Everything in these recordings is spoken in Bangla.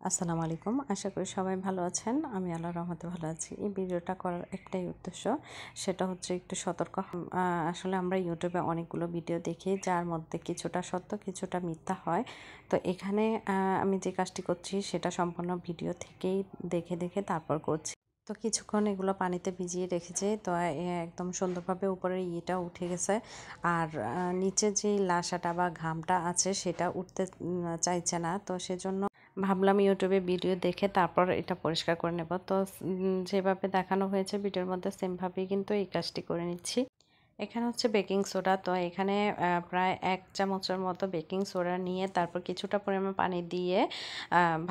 আসসালামু আলাইকুম। আশা করি সবাই ভালো আছেন। আমি আল্লাহর রহমতে ভালো আছি। এই ভিডিওটা করার একটাই উদ্দেশ্য, সেটা হচ্ছে একটু সতর্ক আসলে আমরা ইউটিউবে অনেকগুলো ভিডিও দেখি যার মধ্যে কিছুটা সত্য কিছুটা মিথ্যা হয়। তো এখানে আমি যে কাজটি করছি সেটা সম্পূর্ণ ভিডিও থেকেই দেখে তারপর করছি। তো কিছুক্ষণ এগুলো পানিতে ভিজিয়ে রেখেছি। তো একদম সুন্দরভাবে উপরের ইয়েটা উঠে গেছে। আর নিচে যেই লাসাটা বা ঘামটা আছে সেটা উঠতে চাইছে না। তো সেজন্য ভাবলাম ইউটিউবে ভিডিও দেখে তারপর এটা পরিষ্কার করে নেব। তো যেভাবে দেখানো হয়েছে ভিডিওর মধ্যে সেমভাবেই কিন্তু এই কাজটি করে নিচ্ছি। এখানে হচ্ছে বেকিং সোডা। তো এখানে প্রায় ১ চামচের মতো বেকিং সোডা নিয়ে তারপর কিছুটা পরিমাণ পানি দিয়ে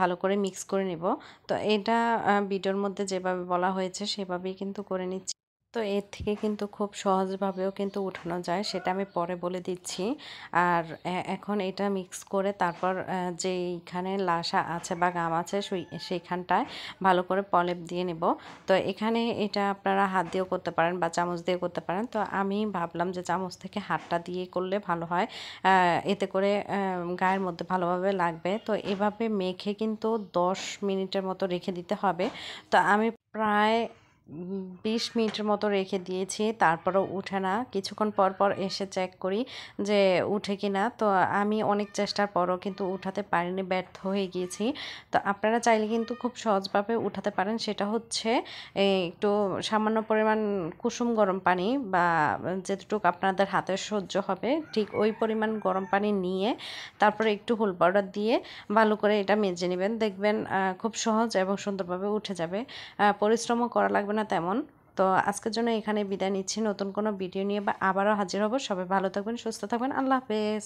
ভালো করে মিক্স করে নেব। তো এটা ভিডিওর মধ্যে যেভাবে বলা হয়েছে সেভাবেই কিন্তু করে নিচ্ছি। তো এর থেকে কিন্তু খুব সহজভাবেও কিন্তু উঠানো যায়, সেটা আমি পরে বলে দিচ্ছি। আর এখন এটা মিক্স করে তারপর যেইখানে লাসা আছে বা গাম আছে সেইখানটায় ভালো করে প্রলেপ দিয়ে নেব। তো এখানে এটা আপনারা হাত দিয়েও করতে পারেন বা চামচ দিয়ে করতে পারেন। তো আমি ভাবলাম যে চামচ থেকে হাতটা দিয়ে করলে ভালো হয়, এতে করে গায়ের মধ্যে ভালোভাবে লাগবে। তো এভাবে মেখে কিন্তু ১০ মিনিটের মতো রেখে দিতে হবে। তো আমি প্রায় ২০ মিনিটের মতো রেখে দিয়েছি, তারপরেও উঠে না। কিছুক্ষণ পর এসে চেক করি যে উঠে কিনা। তো আমি অনেক চেষ্টার পরও কিন্তু উঠাতে পারিনি, ব্যর্থ হয়ে গিয়েছি। তো আপনারা চাইলে কিন্তু খুব সহজভাবে উঠাতে পারেন। সেটা হচ্ছে একটু সামান্য পরিমাণ কুসুম গরম পানি বা যেটুকু আপনাদের হাতে সহ্য হবে ঠিক ওই পরিমাণ গরম পানি নিয়ে তারপরে একটু হুল পাউডার দিয়ে ভালো করে এটা মেজে নেবেন। দেখবেন খুব সহজ এবং সুন্দরভাবে উঠে যাবে। পরিশ্রমও করা লাগবে না তেমন। তো আজকের জন্য এখানে বিদায় নিচ্ছি। নতুন কোনো ভিডিও নিয়ে বা আবারও হাজির হব। সবাই ভালো থাকবেন, সুস্থ থাকবেন। আল্লাহ হাফেজ।